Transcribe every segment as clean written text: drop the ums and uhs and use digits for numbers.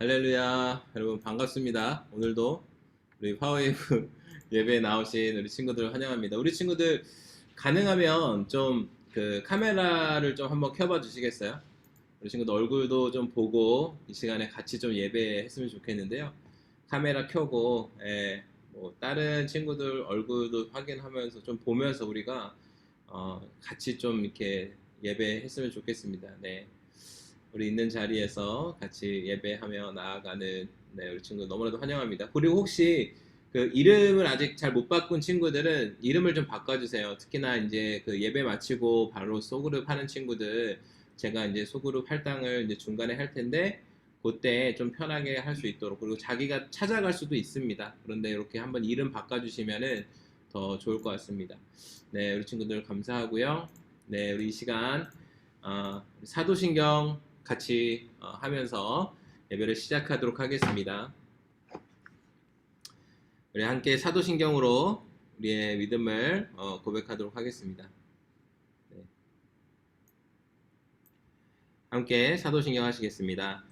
할렐루야, 여러분 반갑습니다. 오늘도 우리 파워웨이브 예배에 나오신 우리 친구들 환영합니다. 우리 친구들 가능하면 좀 그 카메라를 좀 한번 켜봐 주시겠어요? 우리 친구들 얼굴도 좀 보고 이 시간에 같이 좀 예배했으면 좋겠는데요. 카메라 켜고 뭐 다른 친구들 얼굴도 확인하면서 좀 보면서 우리가 같이 좀 이렇게 예배했으면 좋겠습니다. 네. 우리 있는 자리에서 같이 예배하며 나아가는 우리 친구 너무나도 환영합니다. 그리고 혹시 그 이름을 아직 잘 못 바꾼 친구들은 이름을 좀 바꿔주세요. 특히나 이제 그 예배 마치고 바로 소그룹 하는 친구들 제가 이제 소그룹 할당을 이제 중간에 할 텐데 그때 좀 편하게 할 수 있도록 그리고 자기가 찾아갈 수도 있습니다. 그런데 이렇게 한번 이름 바꿔주시면은 더 좋을 것 같습니다. 네, 우리 친구들 감사하고요. 네, 우리 이 시간 사도신경 같이 하면서 예배를 시작하도록 하겠습니다. 우리 함께 사도신경으로 우리의 믿음을 고백하도록 하겠습니다. 네. 함께 사도신경 하시겠습니다.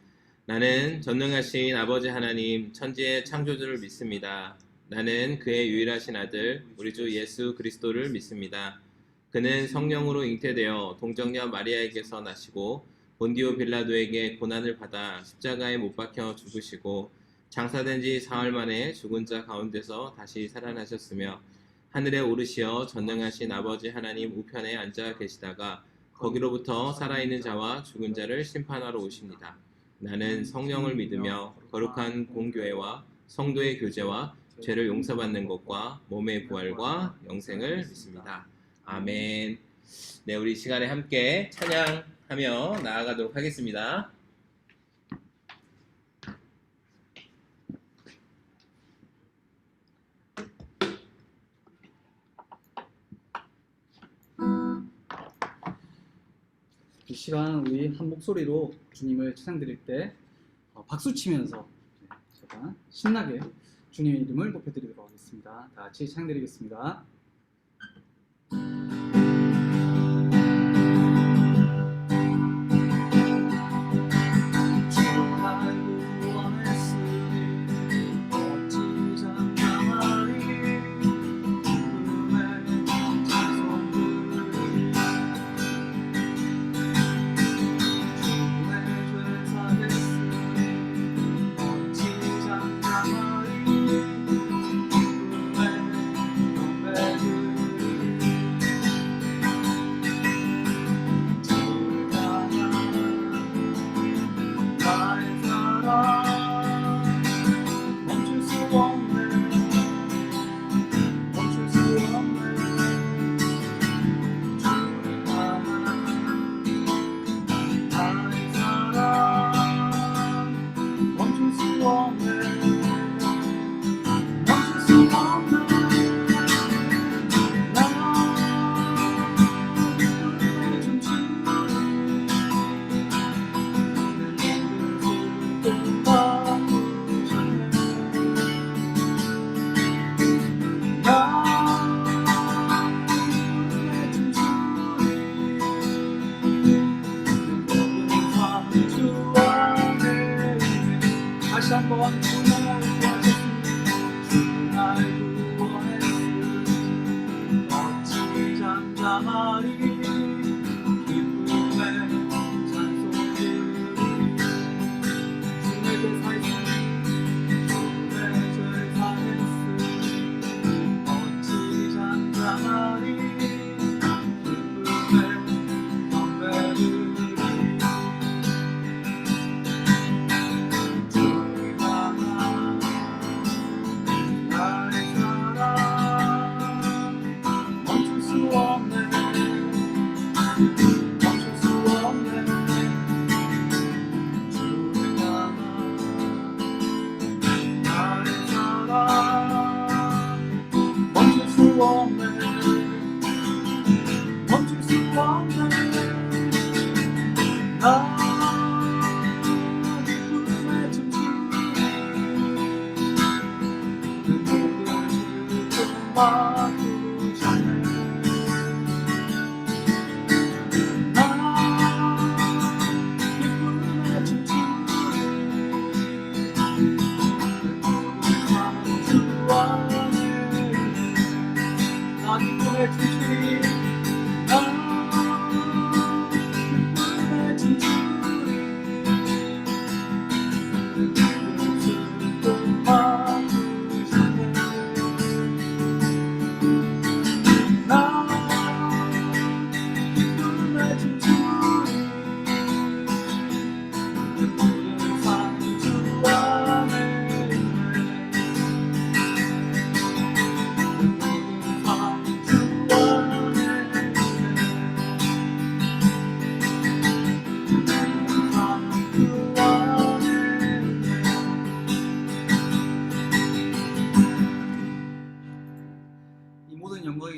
나는 전능하신 아버지 하나님 천지의 창조주를 믿습니다. 나는 그의 유일하신 아들 우리 주 예수 그리스도를 믿습니다. 그는 성령으로 잉태되어 동정녀 마리아에게서 나시고 본디오 빌라도에게 고난을 받아 십자가에 못 박혀 죽으시고 장사된 지 사흘 만에 죽은 자 가운데서 다시 살아나셨으며 하늘에 오르시어 전능하신 아버지 하나님 우편에 앉아 계시다가 거기로부터 살아있는 자와 죽은 자를 심판하러 오십니다. 나는 성령을 믿으며 거룩한 공교회와 성도의 교제와 죄를 용서받는 것과 몸의 부활과 영생을 믿습니다. 아멘. 네, 우리 이 시간에 함께 찬양하며 나아가도록 하겠습니다. 이 시간 우리 한 목소리로 주님을 찬양드릴 때 박수 치면서 제가 신나게 주님의 이름을 높여드리도록 하겠습니다. 다 같이 찬양드리겠습니다.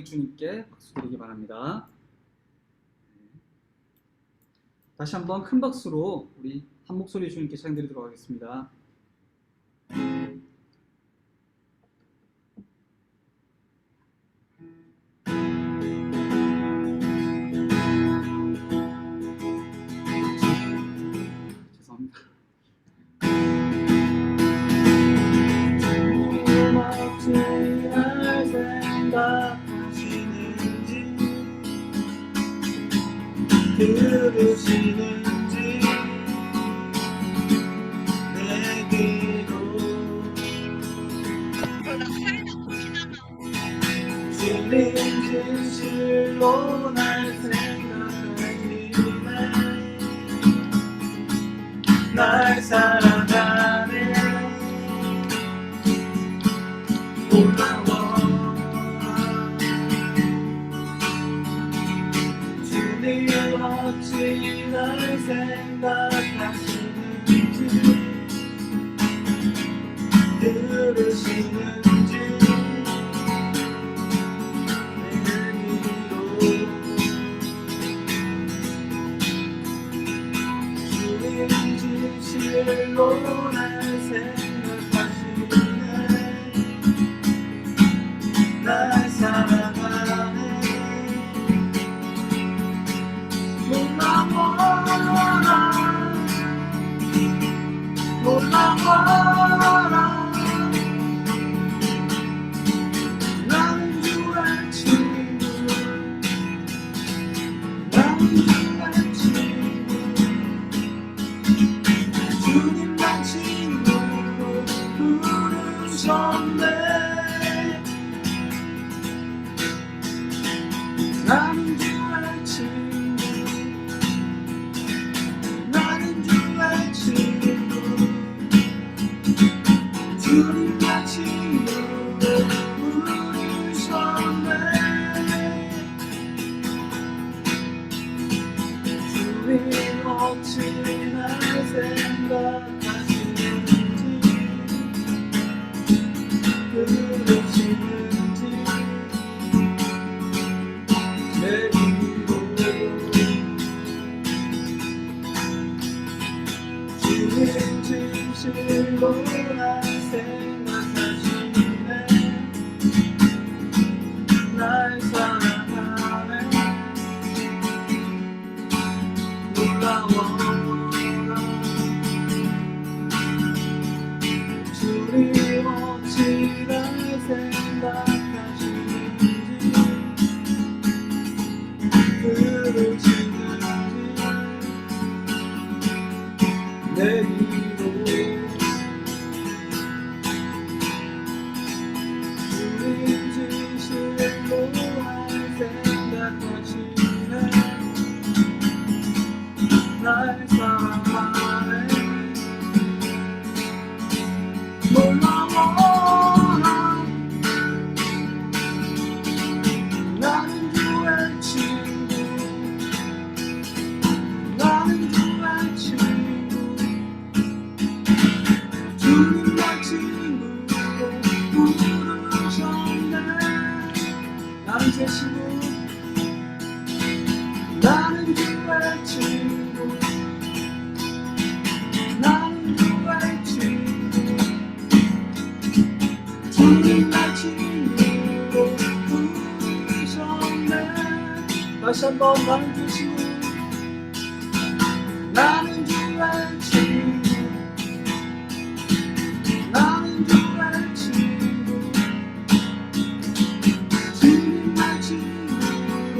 주님께 박수 드리기 바랍니다. 다시 한번 큰 박수로 우리 한 목소리 주님께 찬양드리도록 하겠습니다. 죄송합니다. 어찌 날 생각하시는지 들으시는지 내 기도 주님 진실로 날 생각하시네 날 사랑하네 고마워 주님 어찌 날 생각하시는지 들으시는지 내 기도 주님 진실로 날 생각하시네 날 사랑하네 몰라봐라 나는 주의 친구 나는 주의 친구 주님만 친구로 부르셨네 나는 주의 친구 나는 주의 친구 주님과 친구로 부르셨네 주님 어찌 날 생각하시는지 들으시는지 내 기도 주님 진실로 날 생각하시네 날 사랑하네 놀라워 주님 어찌 날 생각하시는지 들으시는지 내 기도 주님 진실로 날 생각하시네 날 사랑하네 놀라워 나는 주의 친구 나는 주의 친구 주님과 친구로 부르셨네 나는 제 친구 나는 주의 친구 나는 주의 친구 주님과 친구로 부르셨네 다시 한번 나는 주의 친구 나는 주의 친구 나는 주의 친구 주님과 친구로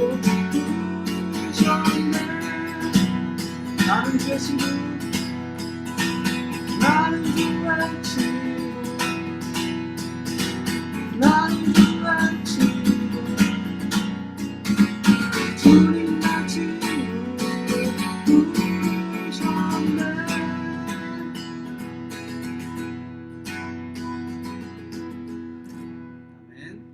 부르셨네 나는 주의 친구 나는 주의 친구 나는 주의 친구 주님과 친구로 부르셨네 아멘.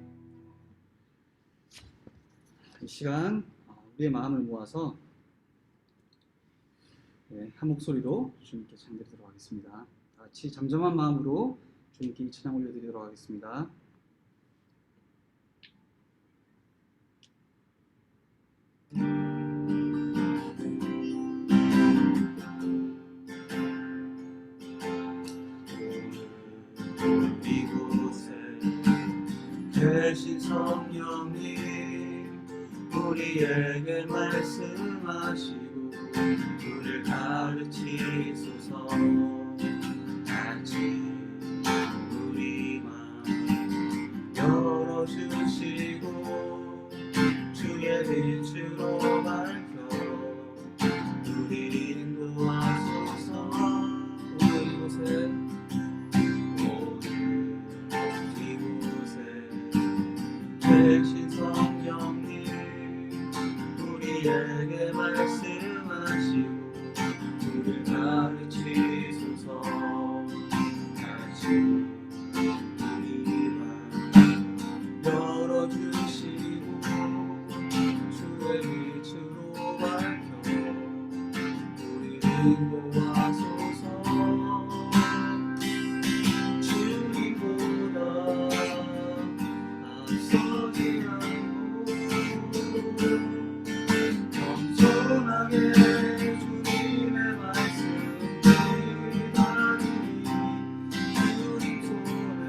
이 시간 우리의 마음을 모아서 한 목소리로 주님께 찬양드리도록 하겠습니다. 다 같이 잠잠한 마음으로 주님께 이 찬양 올려드리도록 하겠습니다. 대신 성령님 우리에게 말씀하시고 우리를 가르치소서. 같이 우리 마음 열어주시고 주의 빛으로 밝혀 우리 인도하소서. 오늘 이곳에 이곳에 대신 성령님 우리에게 말씀하시고 우리를 가르치소서. 같이 우리 맘 열어주시고 주의 빛으로 밝혀 우리를 인도하소서. 주님보다 앞서지 않고 겸손하게 주님의 말씀 기다리니 주님 손에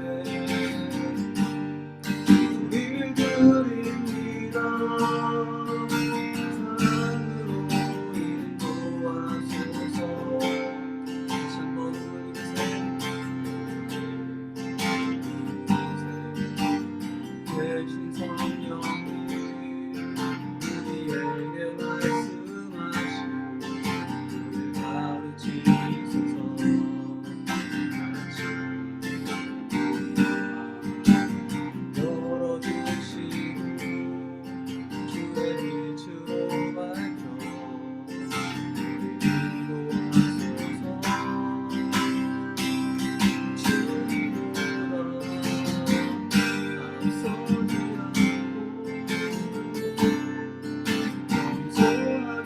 우리를 드립니다. 사랑으로 인도하소서. 다시 한번 대신 성령님 우리에게 말씀하시고 우리를 가르치소서. 같이 열어주시고 주의 빛으로 밝혀 우리를 인도하소서. 주님보다 앞서지 않고 겸손하게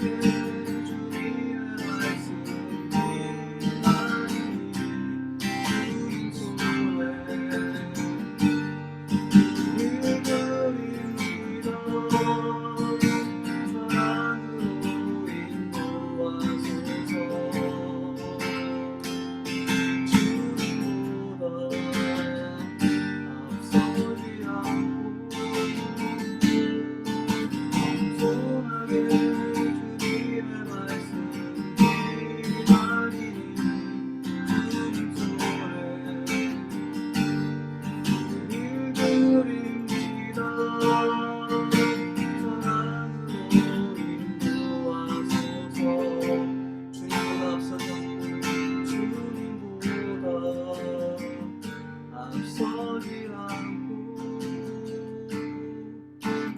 주님의 말씀 기다리니 주님 손에 우리를 드립니다. 사랑으로 인도하소서. 주님보다 앞서지 않고 겸손하게 주님의 말씀 기다리니 주님 손에 우리를 드립니다. 사랑으로 인도하소서. 주님보다 앞서지 주님보다 앞서지 않고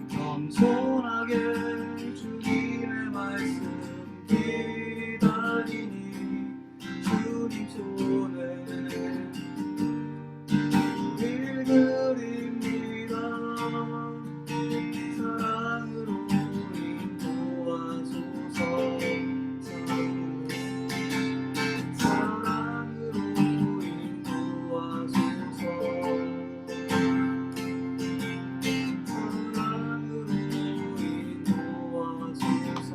겸손하게 주님의 말씀 기다리니 주님 손에 우리를 드립니다. 사랑으로 인도하소서. 사랑으로 인도하소서. 사랑으로 인도하소서.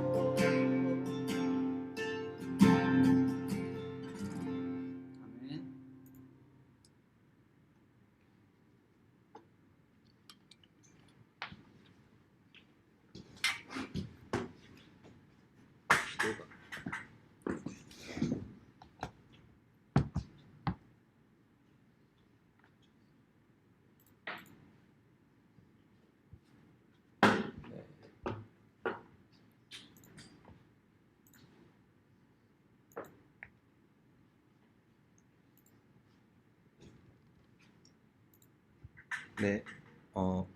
아멘. 네,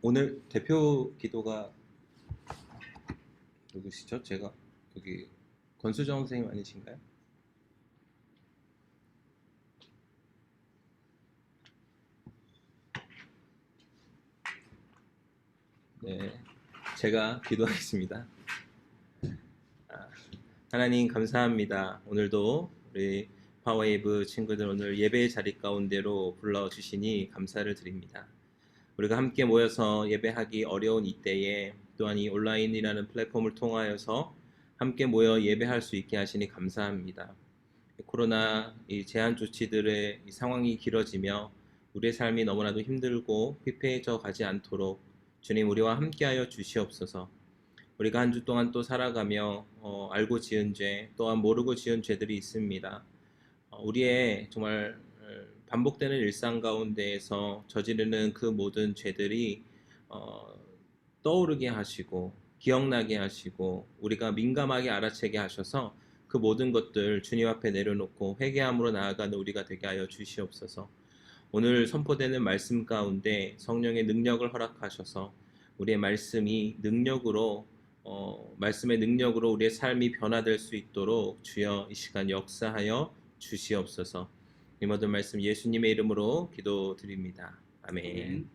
오늘 대표 기도가 누구시죠? 제가 여기 권수정 선생님 아니신가요? 네, 제가 기도하겠습니다. 하나님 감사합니다. 오늘도 우리 파워웨이브 친구들 오늘 예배의 자리 가운데로 불러주시니 감사를 드립니다. 우리가 함께 모여서 예배하기 어려운 이때에 또한 이 온라인이라는 플랫폼을 통하여서 함께 모여 예배할 수 있게 하시니 감사합니다. 코로나 이 제한 조치들의 이 상황이 길어지며 우리의 삶이 너무나도 힘들고 피폐해져 가지 않도록 주님 우리와 함께하여 주시옵소서. 우리가 한 주 동안 또 살아가며 알고 지은 죄 또한 모르고 지은 죄들이 있습니다. 우리의 정말 반복되는 일상 가운데에서 저지르는 그 모든 죄들이 떠오르게 하시고 기억나게 하시고 우리가 민감하게 알아채게 하셔서 그 모든 것들 주님 앞에 내려놓고 회개함으로 나아가는 우리가 되게 하여 주시옵소서. 오늘 선포되는 말씀 가운데 성령의 능력을 허락하셔서 우리의 말씀이 능력으로 말씀의 능력으로 우리의 삶이 변화될 수 있도록 주여 이 시간 역사하여 주시옵소서. 이 모든 말씀 예수님의 이름으로 기도드립니다. 아멘.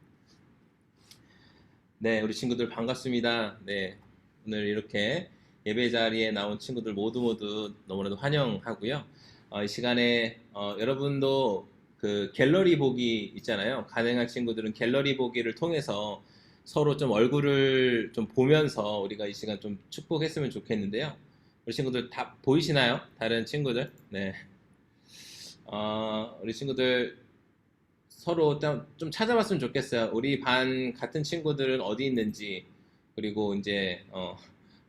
네, 우리 친구들 반갑습니다. 네, 오늘 이렇게 예배 자리에 나온 친구들 모두 너무나도 환영하고요. 이 시간에 여러분도 그 갤러리 보기 있잖아요. 가능한 친구들은 갤러리 보기를 통해서 서로 좀 얼굴을 좀 보면서 우리가 이 시간 좀 축복했으면 좋겠는데요. 우리 친구들 다 보이시나요? 다른 친구들? 네. 우리 친구들 서로 좀 찾아봤으면 좋겠어요. 우리 반 같은 친구들은 어디 있는지, 그리고 이제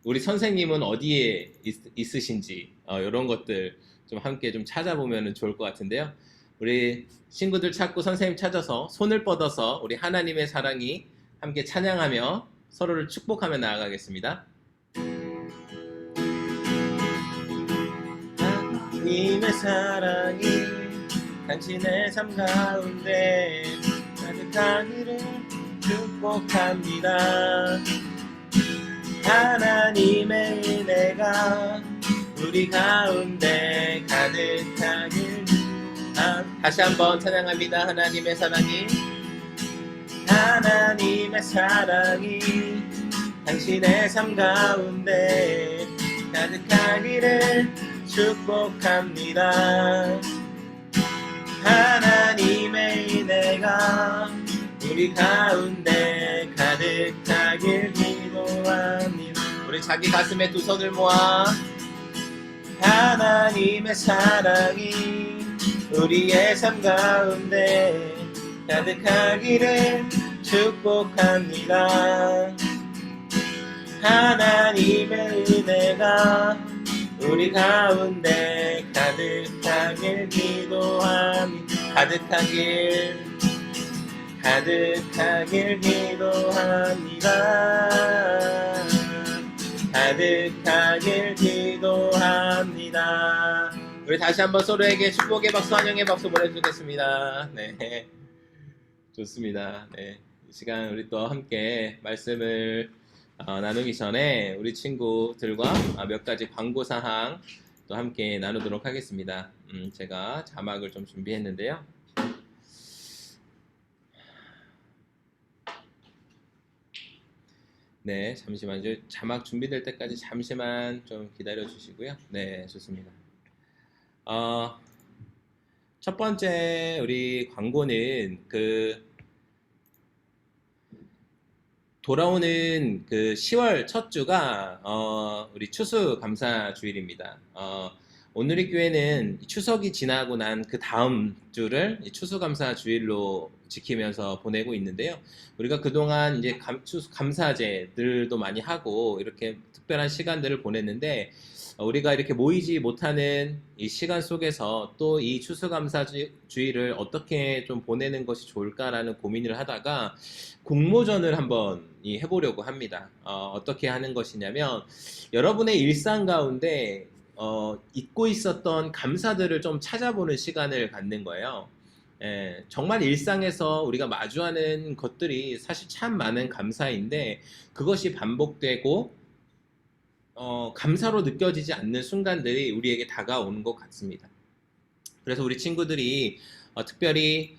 우리 선생님은 어디에 있으신지 이런 것들 좀 함께 좀 찾아보면 좋을 것 같은데요. 우리 친구들 찾고 선생님 찾아서 손을 뻗어서 우리 하나님의 사랑이 함께 찬양하며 서로를 축복하며 나아가겠습니다. 하나님의 사랑이 당신의 삶 가운데 가득하기를 축복합니다. 하나님의 은혜가 우리 가운데 가득하길. 다시 한번 찬양합니다. 하나님의 사랑이 당신의 삶 가운데 가득하기를 축복합니다. 하나님의 은혜가 우리 가운데 가득하길 기도합니다. 우리 자기 가슴에 두 손을 모아 하나님의 사랑이 우리의 삶 가운데 가득하기를 축복합니다. 하나님의 은혜가 우리 가운데 가득하길 기도합니다. 가득하길 기도합니다. 가득하길 기도합니다. 우리 다시 한번 서로에게 축복의 박수, 환영의 박수 보내주겠습니다. 네, 좋습니다. 네, 이 시간 우리 또 함께 말씀을 나누기 전에 우리 친구들과 몇 가지 광고 사항 또 함께 나누도록 하겠습니다. 제가 자막을 좀 준비했는데요. 네, 잠시만요. 자막 준비될 때까지 잠시만 좀 기다려 주시고요. 네, 좋습니다. 첫 번째 우리 광고는 돌아오는 10월 첫 주가 우리 추수감사 주일입니다. 오늘의 교회는 추석이 지나고 난 그 다음 주를 추수감사 주일로 지키면서 보내고 있는데요. 우리가 그동안 이제 감사제들도 많이 하고 이렇게 특별한 시간들을 보냈는데 우리가 이렇게 모이지 못하는 이 시간 속에서 또 이 추수감사 주일을 어떻게 좀 보내는 것이 좋을까라는 고민을 하다가 공모전을 한번 해보려고 합니다. 어떻게 하는 것이냐면 여러분의 일상 가운데 잊고 있었던 감사들을 좀 찾아보는 시간을 갖는 거예요. 정말 일상에서 우리가 마주하는 것들이 사실 참 많은 감사인데 그것이 반복되고 감사로 느껴지지 않는 순간들이 우리에게 다가오는 것 같습니다. 그래서 우리 친구들이 특별히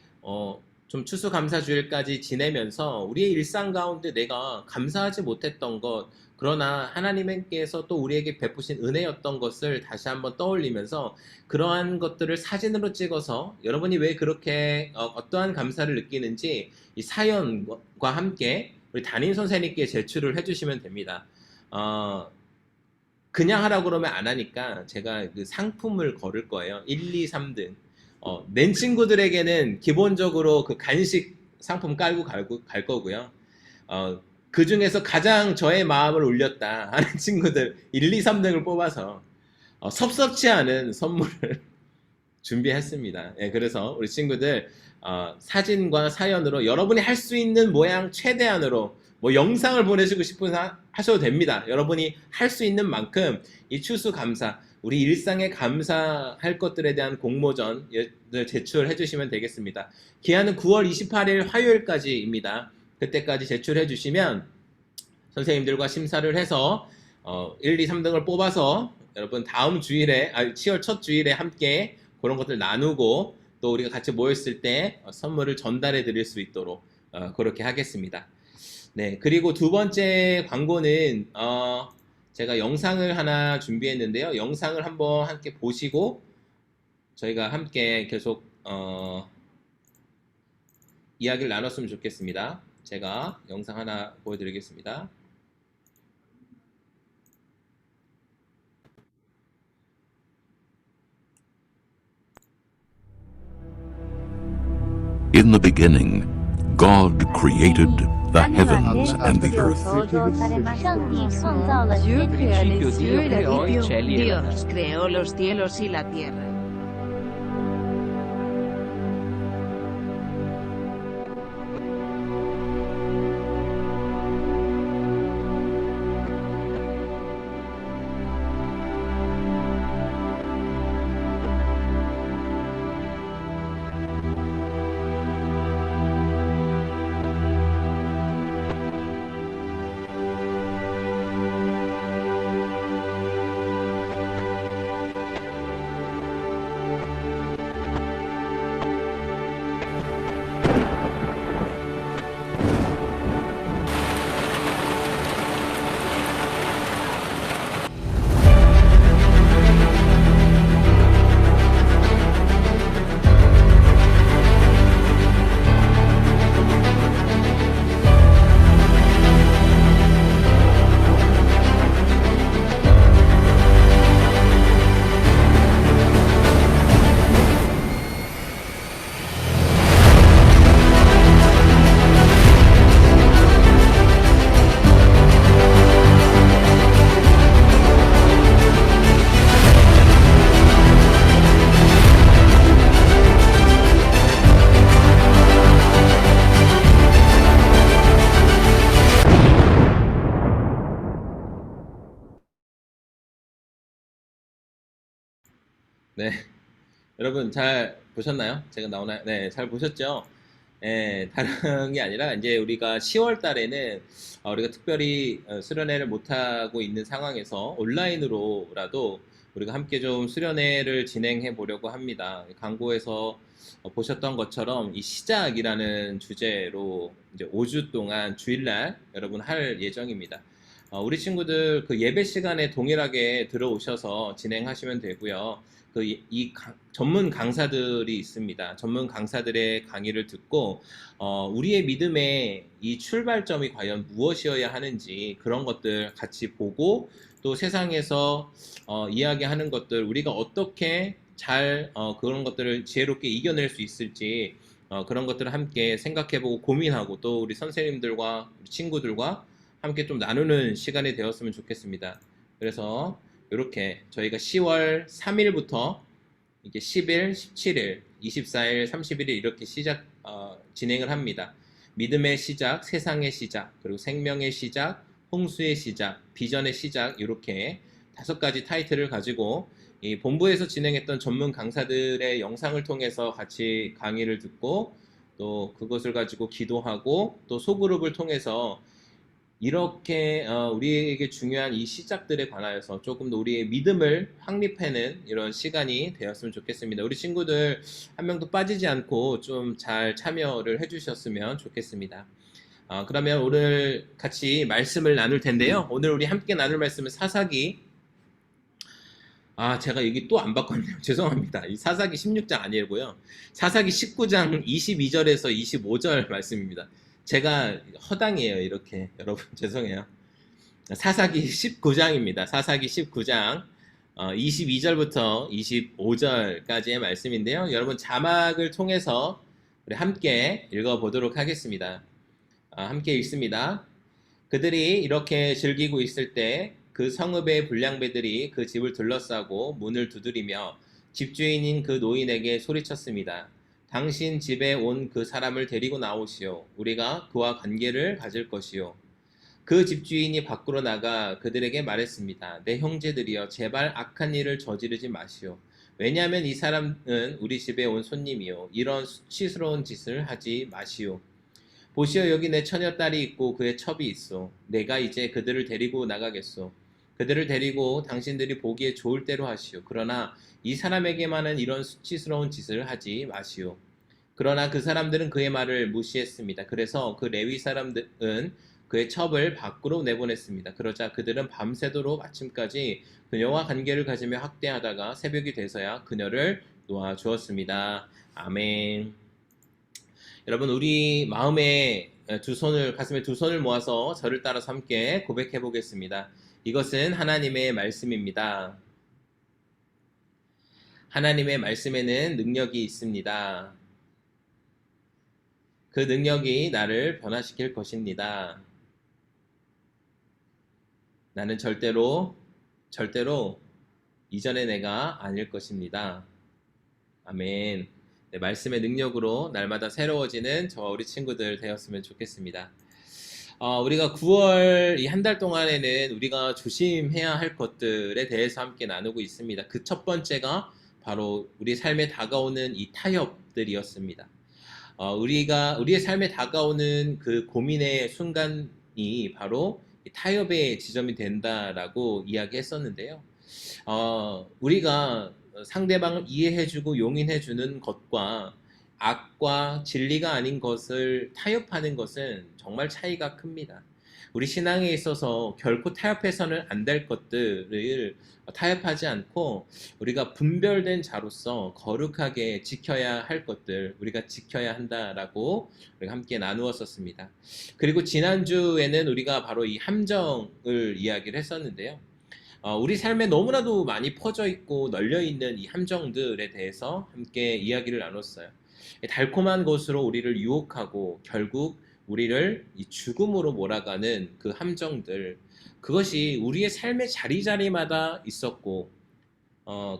좀 추수감사주일까지 지내면서 우리의 일상 가운데 내가 감사하지 못했던 것, 그러나 하나님께서 또 우리에게 베푸신 은혜였던 것을 다시 한번 떠올리면서 그러한 것들을 사진으로 찍어서 여러분이 왜 그렇게 어떠한 감사를 느끼는지 이 사연과 함께 우리 담임 선생님께 제출을 해주시면 됩니다. 그냥 하라고 그러면 안 하니까 제가 그 상품을 걸을 거예요. 1, 2, 3등. 낸 친구들에게는 기본적으로 그 간식 상품 깔고 갈 거고요. 그 중에서 가장 저의 마음을 울렸다 하는 친구들 1, 2, 3등을 뽑아서 섭섭치 않은 선물을 준비했습니다. 예, 그래서 우리 친구들 사진과 사연으로 여러분이 할 수 있는 모양 최대한으로 뭐 영상을 보내시고 싶은 하셔도 됩니다. 여러분이 할 수 있는 만큼 이 추수감사, 우리 일상에 감사할 것들에 대한 공모전을 제출해 주시면 되겠습니다. 기한은 9월 28일 화요일까지입니다. 그때까지 제출해 주시면 선생님들과 심사를 해서 1, 2, 3등을 뽑아서 여러분 다음 주일에 10월 첫 주일에 함께 그런 것들 나누고 또 우리가 같이 모였을 때 선물을 전달해 드릴 수 있도록 그렇게 하겠습니다. 네, 그리고 두 번째 광고는 제가 영상을 하나 준비했는데요. 영상을 한번 함께 보시고 저희가 함께 계속 이야기를 나눴으면 좋겠습니다. 제가 영상 하나 보여드리겠습니다. In the beginning, God created the heavens and the earth. 上帝创造了 Dieu 天 crea地。 les cieux et la terre. Dios creó los cielos y la tierra. 네, 여러분 잘 보셨나요? 제가 나오나요? 네, 잘 보셨죠? 네, 다른 게 아니라 이제 우리가 10월 달에는 우리가 특별히 수련회를 못하고 있는 상황에서 온라인으로라도 우리가 함께 좀 수련회를 진행해 보려고 합니다. 광고에서 보셨던 것처럼 이 시작이라는 주제로 이제 5주 동안 주일날 여러분 할 예정입니다. 우리 친구들 그 예배 시간에 동일하게 들어오셔서 진행하시면 되고요. 전문 강사들이 있습니다. 전문 강사들의 강의를 듣고 우리의 믿음의 이 출발점이 과연 무엇이어야 하는지 그런 것들 같이 보고 또 세상에서 이야기하는 것들 우리가 어떻게 잘 그런 것들을 지혜롭게 이겨낼 수 있을지 그런 것들을 함께 생각해보고 고민하고 또 우리 선생님들과 우리 친구들과 함께 좀 나누는 시간이 되었으면 좋겠습니다. 그래서 이렇게 저희가 10월 3일부터 이게 10일, 17일, 24일, 31일 이렇게 진행을 합니다. 믿음의 시작, 세상의 시작, 그리고 생명의 시작, 홍수의 시작, 비전의 시작 이렇게 5가지 타이틀을 가지고 이 본부에서 진행했던 전문 강사들의 영상을 통해서 같이 강의를 듣고 또 그것을 가지고 기도하고 또 소그룹을 통해서 이렇게 우리에게 중요한 이 시작들에 관하여서 조금 더 우리의 믿음을 확립하는 이런 시간이 되었으면 좋겠습니다. 우리 친구들 한 명도 빠지지 않고 좀 잘 참여를 해주셨으면 좋겠습니다. 그러면 오늘 같이 말씀을 나눌 텐데요. 오늘 우리 함께 나눌 말씀은 사사기. 제가 여기 또 안 바꿨네요. 죄송합니다. 이 사사기 16장 아니고요. 사사기 19장 22절에서 25절 말씀입니다. 제가 허당이에요. 이렇게 여러분 죄송해요. 사사기 19장입니다. 사사기 19장 22절부터 25절까지의 말씀인데요. 여러분 자막을 통해서 우리 함께 읽어보도록 하겠습니다. 함께 읽습니다. 그들이 이렇게 즐기고 있을 때 그 성읍의 불량배들이 그 집을 둘러싸고 문을 두드리며 집주인인 그 노인에게 소리쳤습니다. 당신 집에 온 그 사람을 데리고 나오시오. 우리가 그와 관계를 가질 것이오. 그 집주인이 밖으로 나가 그들에게 말했습니다. 내 형제들이여, 제발 악한 일을 저지르지 마시오. 왜냐하면 이 사람은 우리 집에 온 손님이요. 이런 수치스러운 짓을 하지 마시오. 보시오, 여기 내 처녀딸이 있고 그의 첩이 있어. 내가 이제 그들을 데리고 나가겠소. 그들을 데리고 당신들이 보기에 좋을 대로 하시오. 그러나 이 사람에게만은 이런 수치스러운 짓을 하지 마시오. 그러나 그 사람들은 그의 말을 무시했습니다. 그래서 그 레위 사람들은 그의 첩을 밖으로 내보냈습니다. 그러자 그들은 밤새도록 아침까지 그녀와 관계를 가지며 학대하다가 새벽이 돼서야 그녀를 놓아주었습니다. 아멘. 여러분, 우리 마음에 두 손을, 가슴에 두 손을 모아서 저를 따라서 함께 고백해 보겠습니다. 이것은 하나님의 말씀입니다. 하나님의 말씀에는 능력이 있습니다. 그 능력이 나를 변화시킬 것입니다. 나는 절대로 이전의 내가 아닐 것입니다. 아멘. 네, 말씀의 능력으로 날마다 새로워지는 저와 우리 친구들 되었으면 좋겠습니다. 우리가 9월 이 한 달 동안에는 우리가 조심해야 할 것들에 대해서 함께 나누고 있습니다. 그 첫 번째가 바로 우리 삶에 다가오는 이 타협들이었습니다. 우리의 삶에 다가오는 그 고민의 순간이 바로 타협의 지점이 된다라고 이야기했었는데요. 우리가 상대방을 이해해주고 용인해주는 것과 악과 진리가 아닌 것을 타협하는 것은 정말 차이가 큽니다. 우리 신앙에 있어서 결코 타협해서는 안 될 것들을 타협하지 않고 우리가 분별된 자로서 거룩하게 지켜야 할 것들, 우리가 지켜야 한다라고 우리가 함께 나누었었습니다. 그리고 지난주에는 우리가 바로 이 함정을 이야기를 했었는데요. 우리 삶에 너무나도 많이 퍼져 있고 널려 있는 이 함정들에 대해서 함께 이야기를 나눴어요. 달콤한 것으로 우리를 유혹하고 결국 우리를 이 죽음으로 몰아가는 그 함정들, 그것이 우리의 삶의 자리자리마다 있었고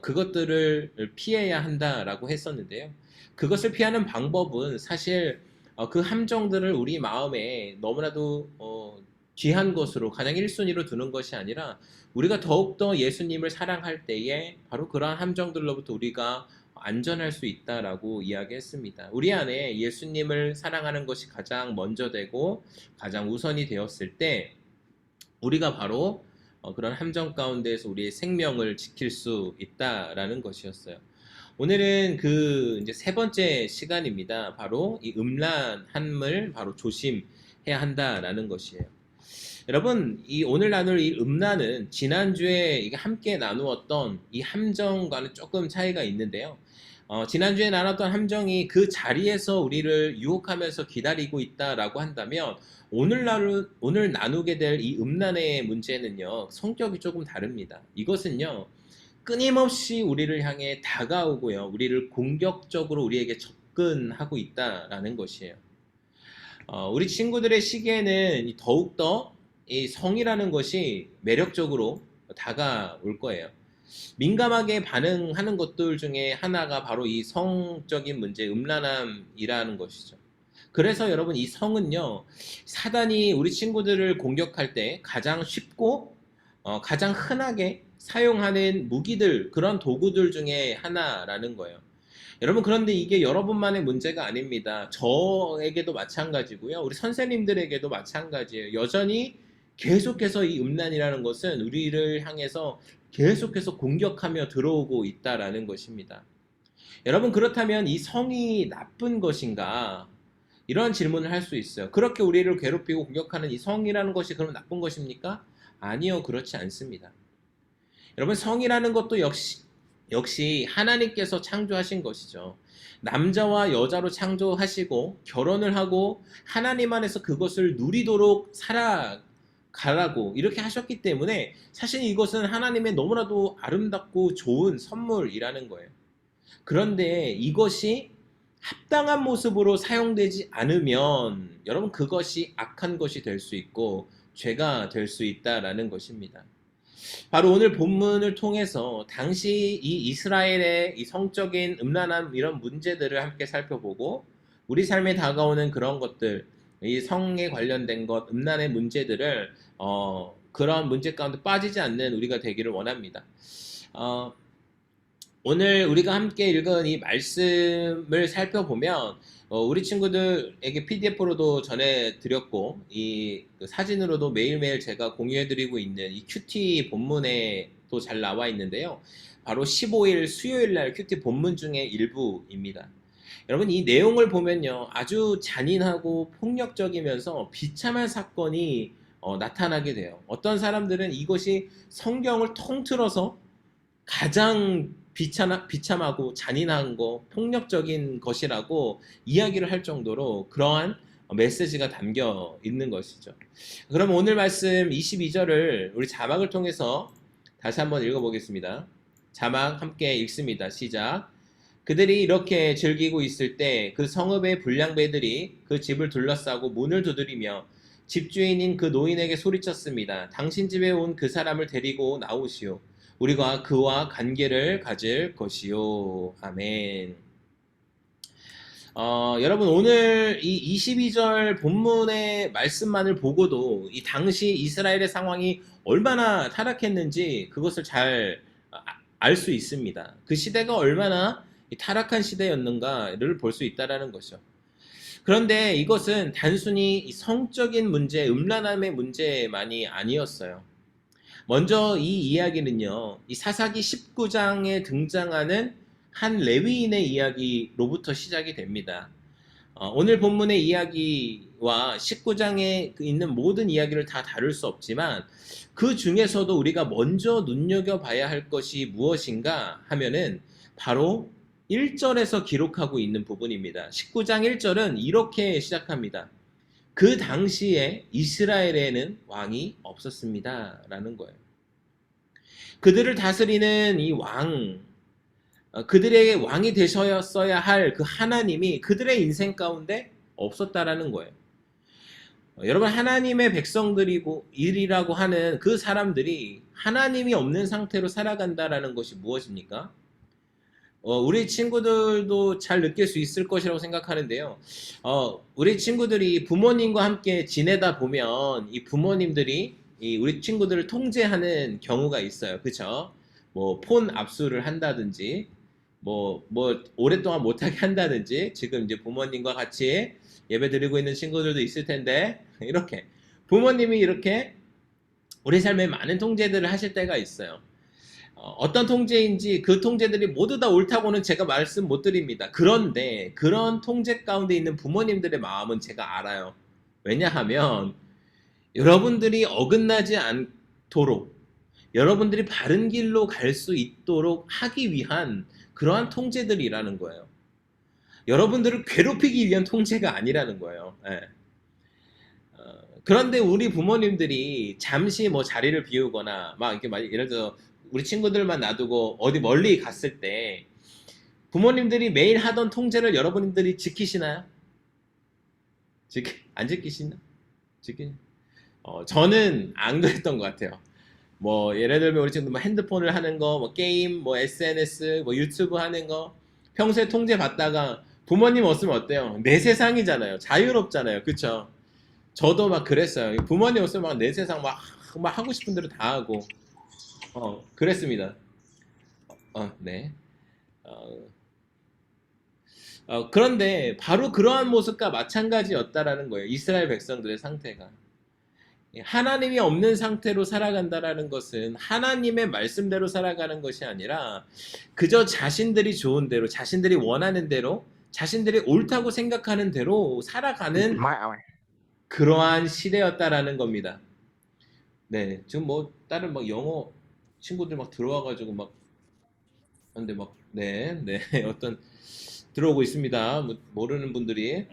그것들을 피해야 한다라고 했었는데요. 그것을 피하는 방법은 사실 그 함정들을 우리 마음에 너무나도 귀한 것으로 가장 1순위로 두는 것이 아니라 우리가 더욱더 예수님을 사랑할 때에 바로 그러한 함정들로부터 우리가 안전할 수 있다라고 이야기했습니다. 우리 안에 예수님을 사랑하는 것이 가장 먼저 되고 가장 우선이 되었을 때 우리가 바로 그런 함정 가운데에서 우리의 생명을 지킬 수 있다라는 것이었어요. 오늘은 이제 세 번째 시간입니다. 바로 이 음란함을 바로 조심해야 한다라는 것이에요. 여러분, 오늘 나눌 이 음란은 지난주에 이게 함께 나누었던 이 함정과는 조금 차이가 있는데요. 지난주에 나눴던 함정이 그 자리에서 우리를 유혹하면서 기다리고 있다라고 한다면 오늘 나누게 될 이 음란의 문제는요, 성격이 조금 다릅니다. 이것은요, 끊임없이 우리를 향해 다가오고요, 우리를 공격적으로 우리에게 접근하고 있다라는 것이에요. 우리 친구들의 시기에는 더욱더 이 성이라는 것이 매력적으로 다가올 거예요. 민감하게 반응하는 것들 중에 하나가 바로 이 성적인 문제, 음란함이라는 것이죠. 그래서 여러분, 이 성은요, 사단이 우리 친구들을 공격할 때 가장 쉽고 가장 흔하게 사용하는 무기들, 그런 도구들 중에 하나라는 거예요. 여러분, 그런데 이게 여러분만의 문제가 아닙니다. 저에게도 마찬가지고요, 우리 선생님들에게도 마찬가지예요. 여전히 계속해서 이 음란이라는 것은 우리를 향해서 계속해서 공격하며 들어오고 있다라는 것입니다. 여러분, 그렇다면 이 성이 나쁜 것인가? 이런 질문을 할 수 있어요. 그렇게 우리를 괴롭히고 공격하는 이 성이라는 것이 그럼 나쁜 것입니까? 아니요, 그렇지 않습니다. 여러분, 성이라는 것도 역시 하나님께서 창조하신 것이죠. 남자와 여자로 창조하시고 결혼을 하고 하나님 안에서 그것을 누리도록 가라고 이렇게 하셨기 때문에 사실 이것은 하나님의 너무나도 아름답고 좋은 선물이라는 거예요. 그런데 이것이 합당한 모습으로 사용되지 않으면 여러분 그것이 악한 것이 될 수 있고 죄가 될 수 있다라는 것입니다. 바로 오늘 본문을 통해서 당시 이 이스라엘의 이 성적인 음란함 이런 문제들을 함께 살펴보고 우리 삶에 다가오는 그런 것들, 이 성에 관련된 것, 음란의 문제들을 그런 문제 가운데 빠지지 않는 우리가 되기를 원합니다. 오늘 우리가 함께 읽은 이 말씀을 살펴보면 우리 친구들에게 PDF로도 전해드렸고 이 사진으로도 매일매일 제가 공유해드리고 있는 이 큐티 본문에도 잘 나와 있는데요. 바로 15일 수요일 날 큐티 본문 중에 일부입니다. 여러분 이 내용을 보면요. 아주 잔인하고 폭력적이면서 비참한 사건이 나타나게 돼요. 어떤 사람들은 이것이 성경을 통틀어서 가장 비참하고 잔인한 거, 폭력적인 것이라고 이야기를 할 정도로 그러한 메시지가 담겨 있는 것이죠. 그럼 오늘 말씀 22절을 우리 자막을 통해서 다시 한번 읽어보겠습니다. 자막 함께 읽습니다. 시작. 그들이 이렇게 즐기고 있을 때 그 성읍의 불량배들이 그 집을 둘러싸고 문을 두드리며 집주인인 그 노인에게 소리쳤습니다. 당신 집에 온 그 사람을 데리고 나오시오. 우리가 그와 관계를 가질 것이요. 아멘. 여러분 오늘 이 22절 본문의 말씀만을 보고도 이 당시 이스라엘의 상황이 얼마나 타락했는지 그것을 잘 알 수 있습니다. 그 시대가 얼마나 타락한 시대였는가를 볼 수 있다는 것이죠. 그런데 이것은 단순히 성적인 문제, 음란함의 문제만이 아니었어요. 먼저 이 이야기는요, 이 사사기 19장에 등장하는 한 레위인의 이야기로부터 시작이 됩니다. 오늘 본문의 이야기와 19장에 있는 모든 이야기를 다 다룰 수 없지만 그 중에서도 우리가 먼저 눈여겨봐야 할 것이 무엇인가 하면은 바로 1절에서 기록하고 있는 부분입니다. 19장 1절은 이렇게 시작합니다. 그 당시에 이스라엘에는 왕이 없었습니다. 라는 거예요. 그들을 다스리는 이 왕, 그들에게 왕이 되셨어야 할 그 하나님이 그들의 인생 가운데 없었다라는 거예요. 여러분 하나님의 백성들이고 일이라고 하는 그 사람들이 하나님이 없는 상태로 살아간다라는 것이 무엇입니까? 우리 친구들도 잘 느낄 수 있을 것이라고 생각하는데요. 우리 친구들이 부모님과 함께 지내다 보면 이 부모님들이 우리 친구들을 통제하는 경우가 있어요. 그쵸? 뭐 폰 압수를 한다든지 뭐 오랫동안 못하게 한다든지 지금 이제 부모님과 같이 예배 드리고 있는 친구들도 있을 텐데 이렇게 부모님이 이렇게 우리 삶에 많은 통제들을 하실 때가 있어요. 어떤 통제인지 그 통제들이 모두 다 옳다고는 제가 말씀 못 드립니다. 그런데 그런 통제 가운데 있는 부모님들의 마음은 제가 알아요. 왜냐하면 여러분들이 어긋나지 않도록 여러분들이 바른 길로 갈 수 있도록 하기 위한 그러한 통제들이라는 거예요. 여러분들을 괴롭히기 위한 통제가 아니라는 거예요. 네. 그런데 우리 부모님들이 잠시 뭐 자리를 비우거나 막 이렇게 예를 들어 우리 친구들만 놔두고 어디 멀리 갔을 때 부모님들이 매일 하던 통제를 여러분들이 지키시나요? 안 지키시나? 저는 안 그랬던 것 같아요. 뭐 예를 들면 우리 친구들 뭐 핸드폰을 하는 거, 뭐 게임, 뭐 SNS, 뭐 유튜브 하는 거 평소에 통제 받다가 부모님 없으면 어때요? 내 세상이잖아요. 자유롭잖아요. 그쵸? 저도 막 그랬어요. 부모님 없으면 막 내 세상 막 하고 싶은 대로 다 하고 그랬습니다. 네. 그런데 바로 그러한 모습과 마찬가지였다라는 거예요. 이스라엘 백성들의 상태가. 하나님이 없는 상태로 살아간다라는 것은 하나님의 말씀대로 살아가는 것이 아니라 그저 자신들이 좋은 대로, 자신들이 원하는 대로, 자신들이 옳다고 생각하는 대로 살아가는 그러한 시대였다라는 겁니다. 네, 지금 뭐 다른 막 영어 친구들 막 들어와가지고 막 근데 막 네 어떤 들어오고 있습니다. 모르는 분들이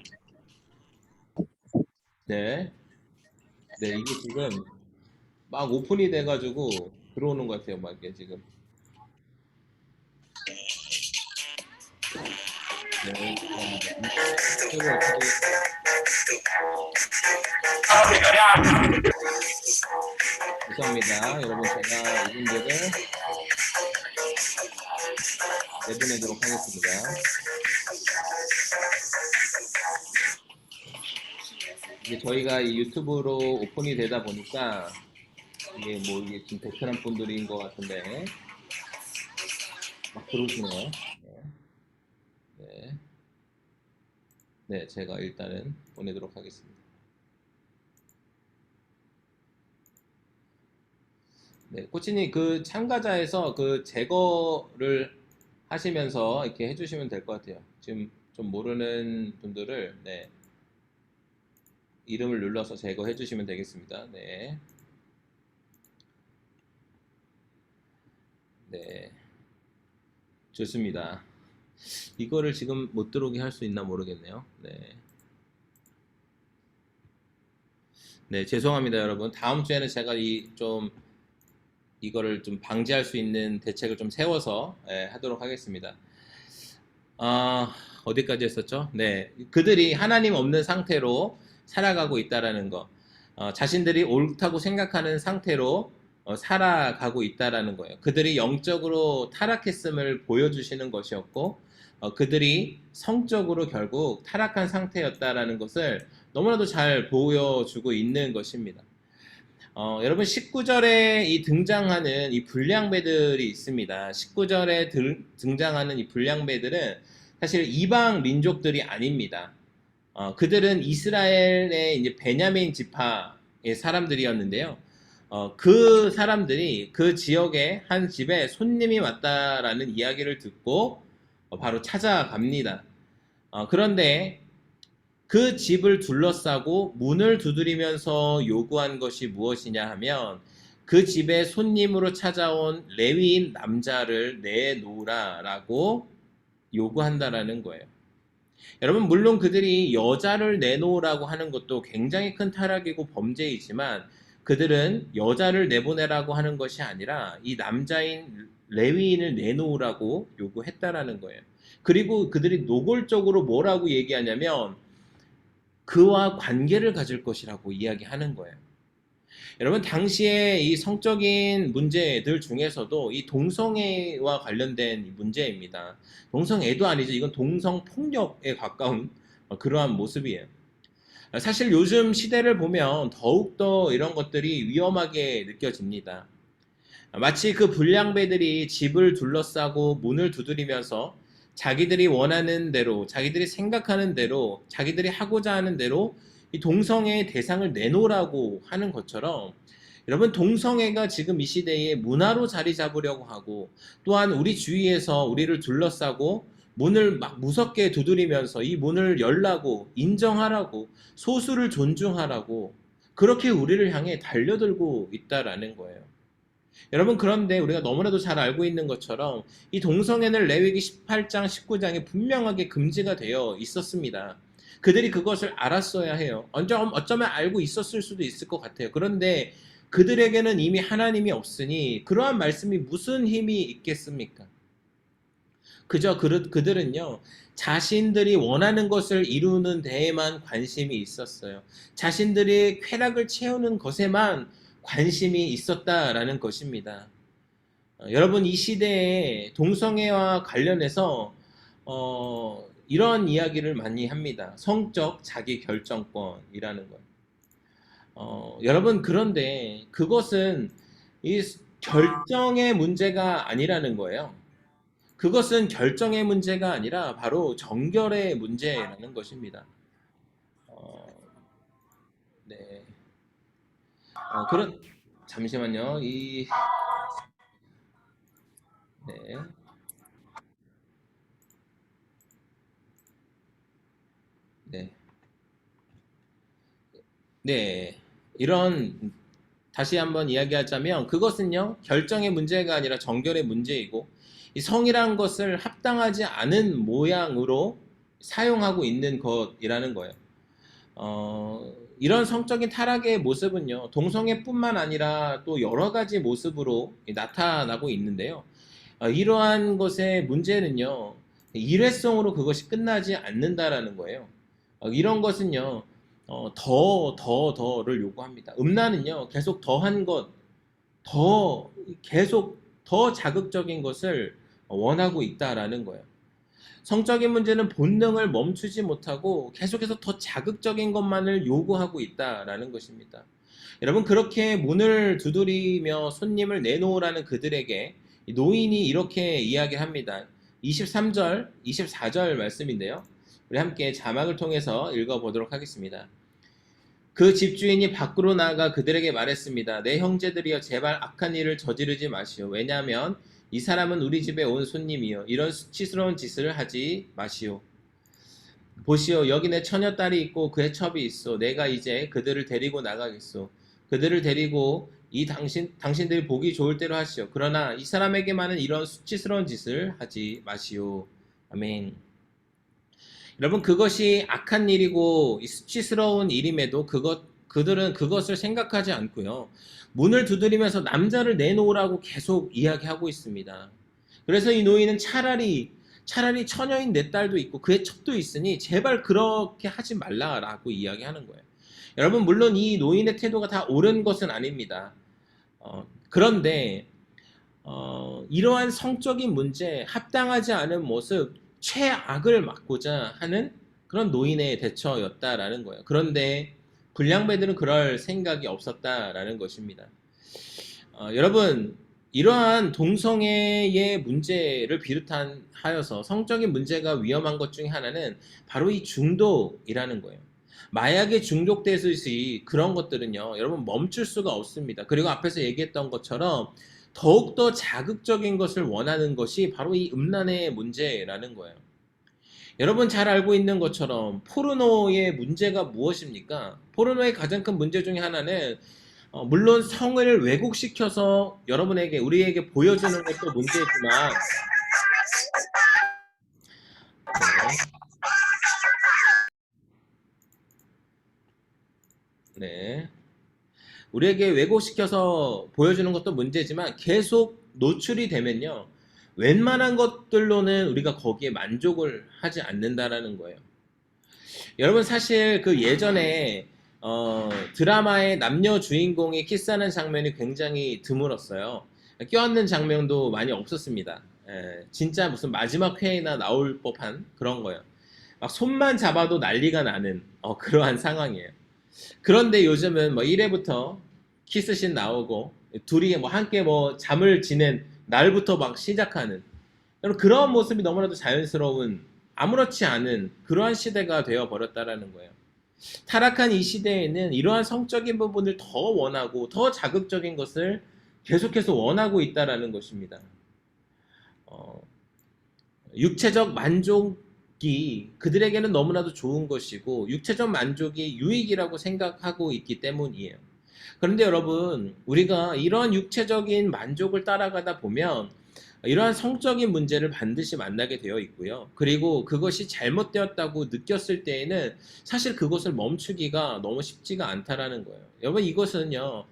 네 이게 지금 막 오픈이 돼가지고 들어오는 것 같아요. 막 이게 지금. 네, 이쪽으로 어떻게 죄송합니다. 여러분 제가 이분들을 내보내도록 하겠습니다. 이게 저희가 이 유튜브로 오픈이 되다 보니까 이게 뭐 이게 지금 베테랑 분들인 것 같은데 막 들어오시네요. 네. 네, 제가 일단은 보내도록 하겠습니다. 네, 코치님 그 참가자에서 그 제거를 하시면서 이렇게 해주시면 될 것 같아요. 지금 좀 모르는 분들을 네, 이름을 눌러서 제거해 주시면 되겠습니다. 네. 네. 좋습니다. 이거를 지금 못 들어오게 할 수 있나 모르겠네요. 네. 네, 죄송합니다, 여러분. 다음 주에는 제가 이거를 좀 방지할 수 있는 대책을 좀 세워서 하도록 하겠습니다. 어디까지 했었죠? 네, 그들이 하나님 없는 상태로 살아가고 있다라는 거, 자신들이 옳다고 생각하는 상태로 살아가고 있다라는 거예요. 그들이 영적으로 타락했음을 보여주시는 것이었고, 그들이 성적으로 결국 타락한 상태였다라는 것을 너무나도 잘 보여주고 있는 것입니다. 여러분 19절에 이 등장하는 이 불량배들이 있습니다. 19절에 등장하는 이 불량배들은 사실 이방 민족들이 아닙니다. 그들은 이스라엘의 이제 베냐민 지파의 사람들이었는데요. 그 사람들이 그 지역의 한 집에 손님이 왔다라는 이야기를 듣고 바로 찾아갑니다. 그런데 그 집을 둘러싸고 문을 두드리면서 요구한 것이 무엇이냐 하면 그 집에 손님으로 찾아온 레위인 남자를 내놓으라라고 요구한다라는 거예요. 여러분 물론 그들이 여자를 내놓으라고 하는 것도 굉장히 큰 타락이고 범죄이지만 그들은 여자를 내보내라고 하는 것이 아니라 이 남자인 레위인을 내놓으라고 요구했다라는 거예요. 그리고 그들이 노골적으로 뭐라고 얘기하냐면 그와 관계를 가질 것이라고 이야기하는 거예요. 여러분 당시에 이 성적인 문제들 중에서도 이 동성애와 관련된 문제입니다. 동성애도 아니죠. 이건 동성폭력에 가까운 그러한 모습이에요. 사실 요즘 시대를 보면 더욱더 이런 것들이 위험하게 느껴집니다. 마치 그 불량배들이 집을 둘러싸고 문을 두드리면서 자기들이 원하는 대로, 자기들이 생각하는 대로, 자기들이 하고자 하는 대로 이 동성애의 대상을 내놓으라고 하는 것처럼 여러분 동성애가 지금 이 시대에 문화로 자리 잡으려고 하고 또한 우리 주위에서 우리를 둘러싸고 문을 막 무섭게 두드리면서 이 문을 열라고 인정하라고 소수를 존중하라고 그렇게 우리를 향해 달려들고 있다라는 거예요. 여러분 그런데 우리가 너무나도 잘 알고 있는 것처럼 이 동성애는 레위기 18장 19장에 분명하게 금지가 되어 있었습니다. 그들이 그것을 알았어야 해요. 어쩌면 알고 있었을 수도 있을 것 같아요. 그런데 그들에게는 이미 하나님이 없으니 그러한 말씀이 무슨 힘이 있겠습니까? 그저 그들은요 자신들이 원하는 것을 이루는 데에만 관심이 있었어요. 자신들이 쾌락을 채우는 것에만 관심이 있었다라는 것입니다. 여러분 이 시대에 동성애와 관련해서 이런 이야기를 많이 합니다. 성적 자기 결정권이라는 것. 여러분 그런데 그것은 이 결정의 문제가 아니라는 거예요. 그것은 결정의 문제가 아니라 바로 정결의 문제라는 것입니다. 네. 잠시만요. 네. 네. 네. 다시 한번 이야기하자면 그것은요, 결정의 문제가 아니라 정결의 문제이고, 이 성이란 것을 합당하지 않은 모양으로 사용하고 있는 것이라는 거예요. 이런 성적인 타락의 모습은요, 동성애뿐만 아니라 또 여러 가지 모습으로 나타나고 있는데요. 이러한 것의 문제는요, 일회성으로 그것이 끝나지 않는다라는 거예요. 이런 것은요, 더를 요구합니다. 음란은요, 계속 더한 것, 계속 더 자극적인 것을 원하고 있다라는 거예요. 성적인 문제는 본능을 멈추지 못하고 계속해서 더 자극적인 것만을 요구하고 있다라는 것입니다. 여러분, 그렇게 문을 두드리며 손님을 내놓으라는 그들에게 노인이 이렇게 이야기합니다. 23절, 24절 말씀인데요. 우리 함께 자막을 통해서 읽어보도록 하겠습니다. 그 집주인이 밖으로 나아가 그들에게 말했습니다. 내 형제들이여, 제발 악한 일을 저지르지 마시오. 왜냐하면 이 사람은 우리 집에 온 손님이요, 이런 수치스러운 짓을 하지 마시오. 보시오, 여기 내 처녀딸이 있고 그의 첩이 있어. 내가 이제 그들을 데리고 나가겠소. 그들을 데리고 당신들이 보기 좋을 대로 하시오. 그러나 이 사람에게만은 이런 수치스러운 짓을 하지 마시오. 아멘. 여러분, 그것이 악한 일이고 수치스러운 일임에도 그들은 그것을 생각하지 않고요, 문을 두드리면서 남자를 내놓으라고 계속 이야기하고 있습니다. 그래서 이 노인은 차라리 처녀인 내 딸도 있고 그의 첩도 있으니 제발 그렇게 하지 말라라고 이야기하는 거예요. 여러분, 물론 이 노인의 태도가 다 옳은 것은 아닙니다. 그런데 이러한 성적인 문제, 합당하지 않은 모습, 최악을 막고자 하는 그런 노인의 대처였다라는 거예요. 그런데 불량배들은 그럴 생각이 없었다라는 것입니다. 여러분, 이러한 동성애의 문제를 비롯하여서 성적인 문제가 위험한 것 중에 하나는 바로 이 중독이라는 거예요. 마약에 중독되듯이 그런 것들은요, 여러분, 멈출 수가 없습니다. 그리고 앞에서 얘기했던 것처럼 더욱더 자극적인 것을 원하는 것이 바로 이 음란의 문제라는 거예요. 여러분 잘 알고 있는 것처럼 포르노의 문제가 무엇입니까? 포르노의 가장 큰 문제 중에 하나는 물론 성을 왜곡시켜서 우리에게 보여주는 것도 문제지만, 네. 우리에게 왜곡시켜서 보여주는 것도 문제지만 계속 노출이 되면요, 웬만한 것들로는 우리가 거기에 만족을 하지 않는다라는 거예요. 여러분, 사실 그 예전에 드라마의 남녀 주인공이 키스하는 장면이 굉장히 드물었어요. 껴안는 장면도 많이 없었습니다. 진짜 무슨 마지막 회에나 나올 법한 그런 거예요. 막 손만 잡아도 난리가 나는 그러한 상황이에요. 그런데 요즘은 1회부터 키스씬 나오고 둘이 함께 잠을 지낸 날부터 막 시작하는, 여러분, 그런 모습이 너무나도 자연스러운, 아무렇지 않은 그러한 시대가 되어버렸다라는 거예요. 타락한 이 시대에는 이러한 성적인 부분을 더 원하고 더 자극적인 것을 계속해서 원하고 있다라는 것입니다. 육체적 만족이 그들에게는 너무나도 좋은 것이고 육체적 만족이 유익이라고 생각하고 있기 때문이에요. 그런데 여러분, 우리가 이런 육체적인 만족을 따라가다 보면 이러한 성적인 문제를 반드시 만나게 되어 있고요. 그리고 그것이 잘못되었다고 느꼈을 때에는 사실 그것을 멈추기가 너무 쉽지가 않다라는 거예요. 여러분, 이것은요,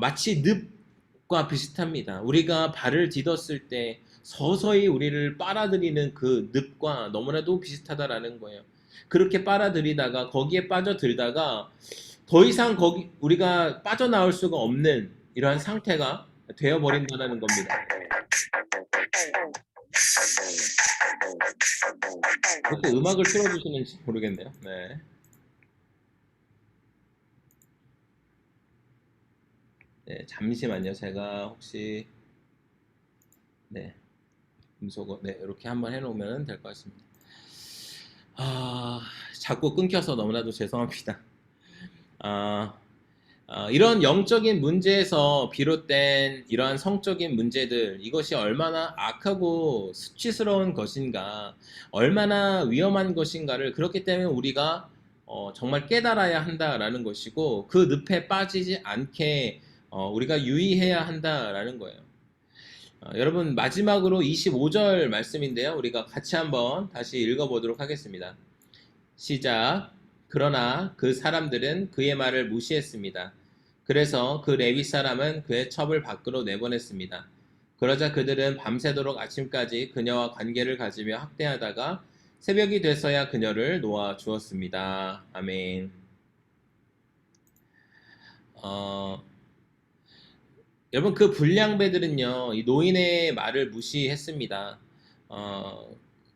마치 늪과 비슷합니다. 우리가 발을 디뎠을 때 서서히 우리를 빨아들이는 그 늪과 너무나도 비슷하다라는 거예요. 그렇게 빨아들이다가 거기에 빠져들다가 더 이상 우리가 빠져나올 수가 없는 이러한 상태가 되어버린다는 겁니다. 이렇게 음악을 틀어주시는지 모르겠네요. 네. 네, 잠시만요. 제가 혹시 음소거 이렇게 한번 해놓으면 될 것 같습니다. 자꾸 끊겨서 너무나도 죄송합니다. 이런 영적인 문제에서 비롯된 이러한 성적인 문제들, 이것이 얼마나 악하고 수치스러운 것인가, 얼마나 위험한 것인가를, 그렇기 때문에 우리가 정말 깨달아야 한다라는 것이고, 그 늪에 빠지지 않게 우리가 유의해야 한다라는 거예요. 여러분, 마지막으로 25절 말씀인데요, 우리가 같이 한번 다시 읽어보도록 하겠습니다. 시작. 그러나 그 사람들은 그의 말을 무시했습니다. 그래서 그 레위 사람은 그의 첩을 밖으로 내보냈습니다. 그러자 그들은 밤새도록 아침까지 그녀와 관계를 가지며 학대하다가 새벽이 돼서야 그녀를 놓아 주었습니다. 아멘. 여러분, 그 불량배들은요, 이 노인의 말을 무시했습니다.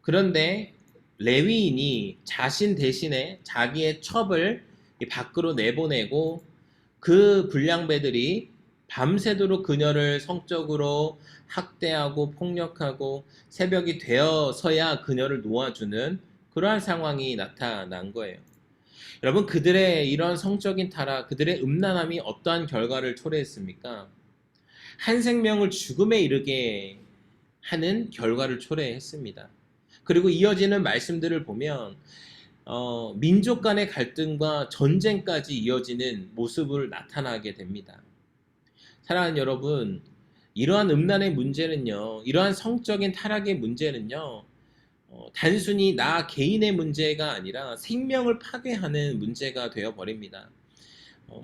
그런데 레위인이 자신 대신에 자기의 첩을 이 밖으로 내보내고 그 불량배들이 밤새도록 그녀를 성적으로 학대하고 폭력하고 새벽이 되어서야 그녀를 놓아주는 그러한 상황이 나타난 거예요. 여러분, 그들의 이런 성적인 타락, 그들의 음란함이 어떠한 결과를 초래했습니까? 한 생명을 죽음에 이르게 하는 결과를 초래했습니다. 그리고 이어지는 말씀들을 보면 민족 간의 갈등과 전쟁까지 이어지는 모습을 나타나게 됩니다. 사랑하는 여러분, 이러한 음란의 문제는요, 이러한 성적인 타락의 문제는요, 단순히 나 개인의 문제가 아니라 생명을 파괴하는 문제가 되어버립니다.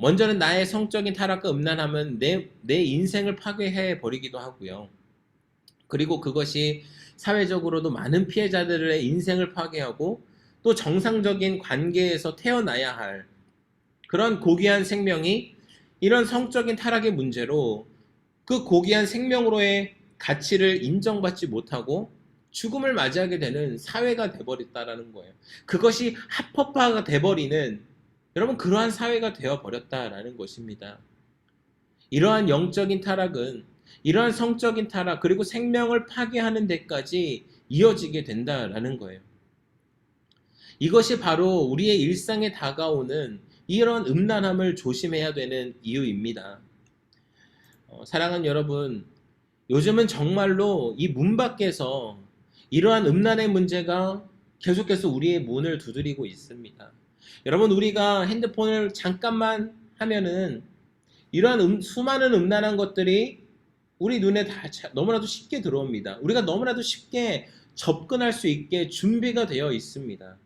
먼저는 나의 성적인 타락과 음란함은 내 인생을 파괴해 버리기도 하고요. 그리고 그것이 사회적으로도 많은 피해자들의 인생을 파괴하고 또 정상적인 관계에서 태어나야 할 그런 고귀한 생명이 이런 성적인 타락의 문제로 그 고귀한 생명으로의 가치를 인정받지 못하고 죽음을 맞이하게 되는 사회가 돼버렸다라는 거예요. 그것이 합법화가 돼버리는, 여러분, 그러한 사회가 되어버렸다라는 것입니다. 이러한 영적인 타락은 이러한 성적인 타락 그리고 생명을 파괴하는 데까지 이어지게 된다라는 거예요. 이것이 바로 우리의 일상에 다가오는 이런 음란함을 조심해야 되는 이유입니다. 사랑하는 여러분, 요즘은 정말로 이 문 밖에서 이러한 음란의 문제가 계속해서 우리의 문을 두드리고 있습니다. 여러분, 우리가 핸드폰을 잠깐만 하면은 이러한 수많은 음란한 것들이 우리 눈에 다 너무나도 쉽게 들어옵니다. 우리가 너무나도 쉽게 접근할 수 있게 준비가 되어 있습니다.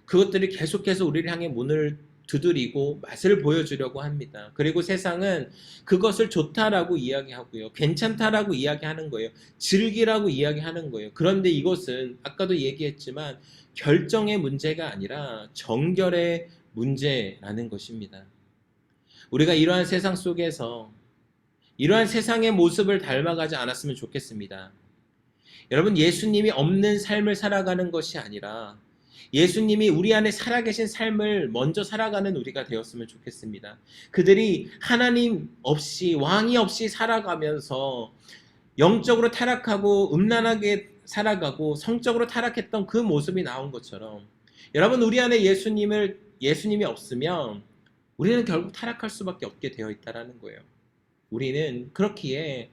그것들이 계속해서 우리를 향해 문을 두드리고 맛을 보여주려고 합니다. 그리고 세상은 그것을 좋다라고 이야기하고요, 괜찮다라고 이야기하는 거예요, 즐기라고 이야기하는 거예요. 그런데 이것은 아까도 얘기했지만 결정의 문제가 아니라 정결의 문제라는 것입니다. 우리가 이러한 세상 속에서 이러한 세상의 모습을 닮아가지 않았으면 좋겠습니다. 여러분, 예수님이 없는 삶을 살아가는 것이 아니라 예수님이 우리 안에 살아계신 삶을 먼저 살아가는 우리가 되었으면 좋겠습니다. 그들이 하나님 없이, 왕이 없이 살아가면서 영적으로 타락하고 음란하게 살아가고 성적으로 타락했던 그 모습이 나온 것처럼, 여러분, 우리 안에 예수님이 없으면 우리는 결국 타락할 수밖에 없게 되어 있다는 거예요. 우리는 그렇기에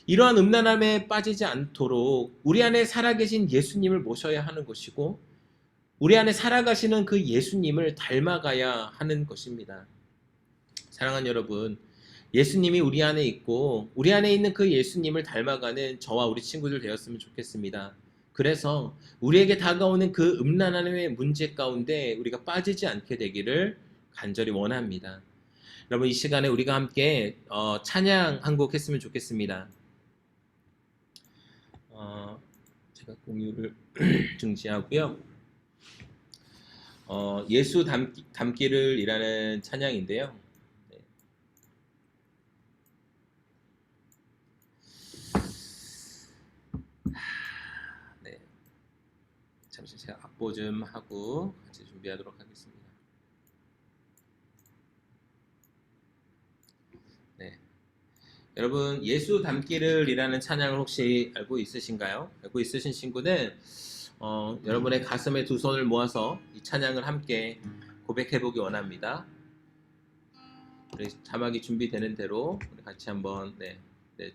이러한 음란함에 빠지지 않도록 우리 안에 살아계신 예수님을 모셔야 하는 것이고, 우리 안에 살아가시는 그 예수님을 닮아가야 하는 것입니다. 사랑하는 여러분, 예수님이 우리 안에 있고 우리 안에 있는 그 예수님을 닮아가는 저와 우리 친구들 되었으면 좋겠습니다. 그래서 우리에게 다가오는 그 음란함의 문제 가운데 우리가 빠지지 않게 되기를 간절히 원합니다. 여러분, 이 시간에 우리가 함께 찬양 한 곡 했으면 좋겠습니다. 제가 공유를 중지하고요. 예수 닮기를 이라는 찬양인데요. 네. 잠시 제가 악보 좀 하고 같이 준비하도록 하겠습니다. 네. 여러분, 예수 닮기를 이라는 찬양을 혹시 알고 있으신가요? 알고 있으신 친구는 여러분의 가슴에 두 손을 모아서 이 찬양을 함께 고백해보기 원합니다. 우리 자막이 준비되는 대로 우리 같이 한번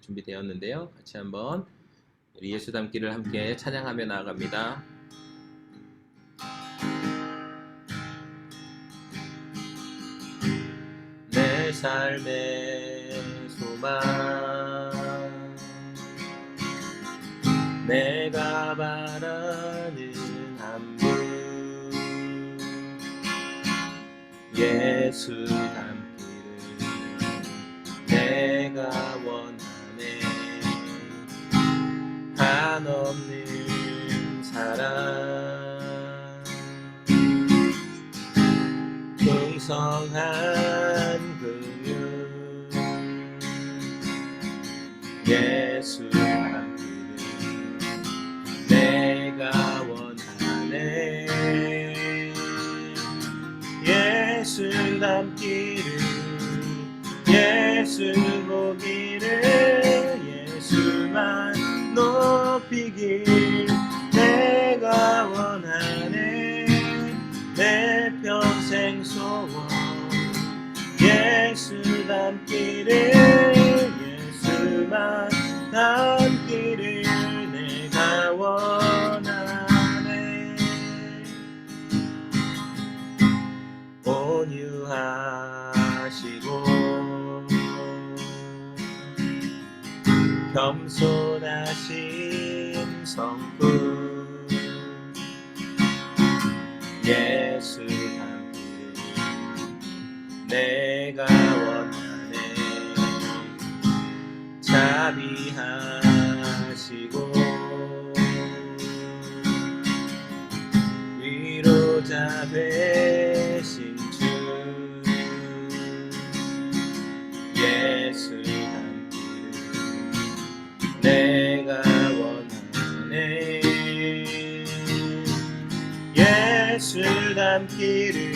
준비되었는데요. 같이 한번 우리 예수 닮기를 함께 찬양하며 나아갑니다. 내 삶의 소망, 내가 바라는 한 분, 예수 닮기를 내가 원하네. 한없는 사랑, 풍성한 긍휼, 예수 닮기를 내가 원하네. 예수 닮기를, 예수 보기를, 예수만 높이길 내가 원하네. 내 평생 소원 예수 닮기를, 예수만 닮기를 내가 원하네. 온유하시고 겸손하신 성품, 예수 닮기를 내가 원하네. 자비하시고 위로자 되신 주, 예수 닮기를 내가 원하네. 예수 닮기를,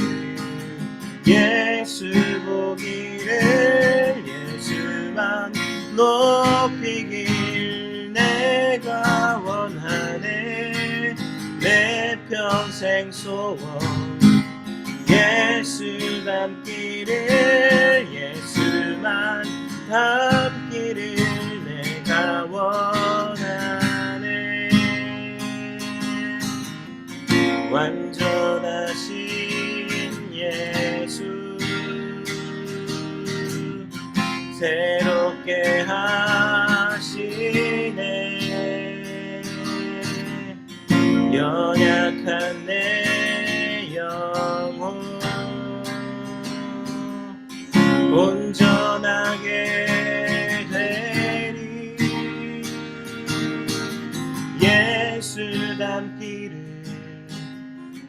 예수 보기를, 예수만 높이길 내가 원하네. 내 평생 소원 예수 닮기를, 예수만 닮기를 내가 원하네. 완전하신 예수 새롭게 하시네. 연약한 내 영혼 온전하게 되리. 예수 닮기를,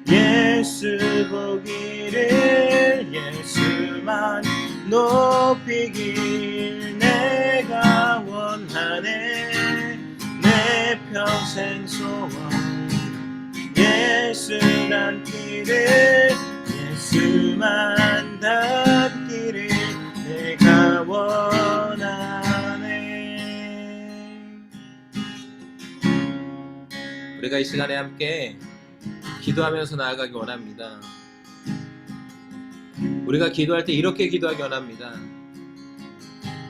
예수 보기를, 예수만 높이길 내가 원하네. 내 평생 소원 예수 닮기를, 예수만 닮기를 내가 원하네. 우리가 이 시간에 함께 기도하면서 나아가기 원합니다. 우리가 기도할 때 이렇게 기도하기 원합니다.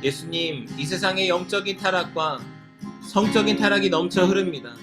예수님, 이 세상의 영적인 타락과 성적인 타락이 넘쳐 흐릅니다.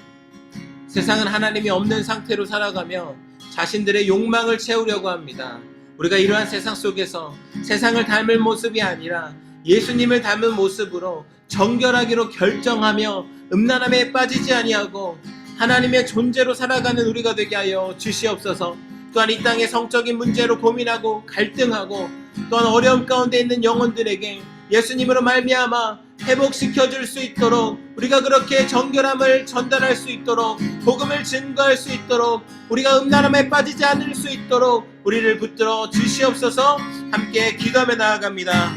세상은 하나님이 없는 상태로 살아가며 자신들의 욕망을 채우려고 합니다. 우리가 이러한 세상 속에서 세상을 닮을 모습이 아니라 예수님을 닮은 모습으로 정결하기로 결정하며 음란함에 빠지지 아니하고 하나님의 존재로 살아가는 우리가 되게 하여 주시옵소서. 또한 이 땅의 성적인 문제로 고민하고 갈등하고 또한 어려움 가운데 있는 영혼들에게 예수님으로 말미암아 회복시켜 줄 수 있도록, 우리가 그렇게 정결함을 전달할 수 있도록, 복음을 증거할 수 있도록, 우리가 음란함에 빠지지 않을 수 있도록 우리를 붙들어 주시옵소서. 함께 기도하며 나아갑니다.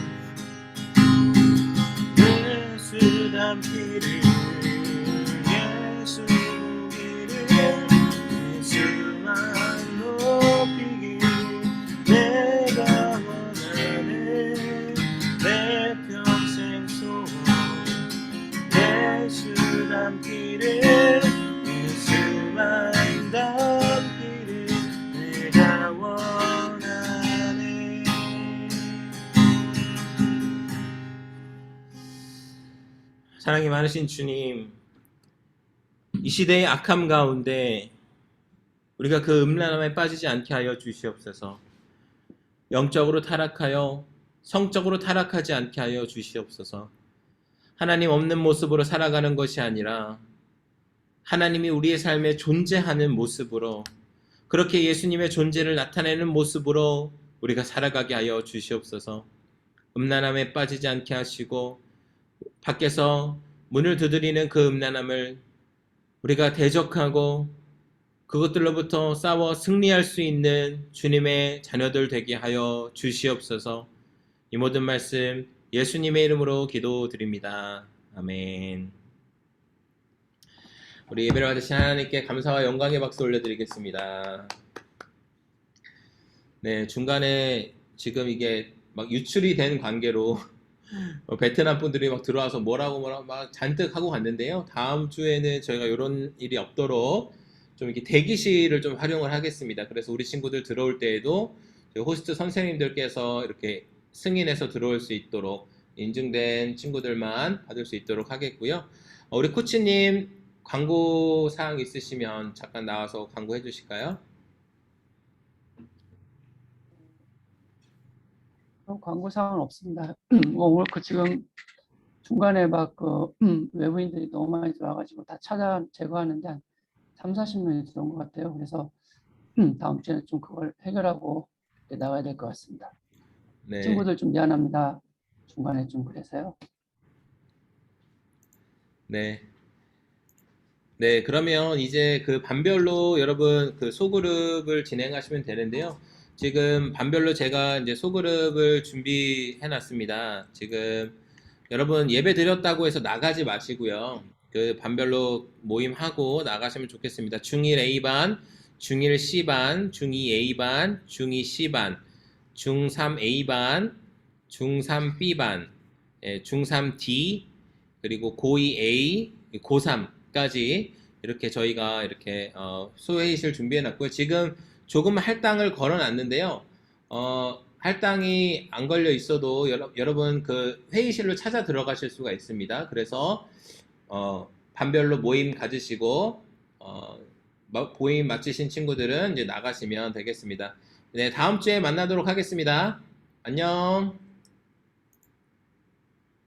예수 닮기를, 예수 보기를, 예수만 높이길 내가 원하네. 내 평생 소원 예수 닮기를, 예수만 닮기를 내가 원하네. 사랑이 많으신 주님, 이 시대의 악함 가운데 우리가 그 음란함에 빠지지 않게 하여 주시옵소서. 영적으로 타락하여 성적으로 타락하지 않게 하여 주시옵소서. 하나님 없는 모습으로 살아가는 것이 아니라 하나님이 우리의 삶에 존재하는 모습으로, 그렇게 예수님의 존재를 나타내는 모습으로 우리가 살아가게 하여 주시옵소서. 음란함에 빠지지 않게 하시고 밖에서 문을 두드리는 그 음란함을 우리가 대적하고 그것들로부터 싸워 승리할 수 있는 주님의 자녀들 되게 하여 주시옵소서. 이 모든 말씀 예수님의 이름으로 기도드립니다. 아멘. 우리 예배를 받으신 하나님께 감사와 영광의 박수 올려드리겠습니다. 네, 중간에 지금 이게 막 유출이 된 관계로 베트남 분들이 막 들어와서 뭐라고 막 잔뜩 하고 갔는데요. 다음 주에는 저희가 이런 일이 없도록 좀 이렇게 대기실을 좀 활용을 하겠습니다. 그래서 우리 친구들 들어올 때에도 저희 호스트 선생님들께서 이렇게 승인해서 들어올 수 있도록 인증된 친구들만 받을 수 있도록 하겠고요. 우리 코치님 광고 사항 있으시면 잠깐 나와서 광고해 주실까요? 광고 사항은 없습니다. 오늘 지금 중간에 막 외부인들이 너무 많이 들어와가지고 다 찾아 제거하는데 한 30-40명이 들어온 것 같아요. 그래서 다음 주에는 좀 그걸 해결하고 나가야 될 것 같습니다. 네. 친구들 좀 미안합니다. 중간에 좀 그래서요. 네. 네, 그러면 이제 그 반별로 여러분 그 소그룹을 진행하시면 되는데요. 지금 반별로 제가 이제 소그룹을 준비해 놨습니다. 지금 여러분 예배 드렸다고 해서 나가지 마시고요. 그 반별로 모임하고 나가시면 좋겠습니다. 중1 A반, 중1 C반, 중2 A반, 중2 C반, 중3 A반, 중3 B반, 중3 D, 그리고 고2 A, 고3까지 이렇게 저희가 이렇게 소회의실 준비해 놨고요. 지금 조금 할당을 걸어 놨는데요. 할당이 안 걸려 있어도 여러분 그 회의실로 찾아 들어가실 수가 있습니다. 그래서 반별로 모임 가지시고 모임 마치신 친구들은 이제 나가시면 되겠습니다. 네, 다음 주에 만나도록 하겠습니다. 안녕.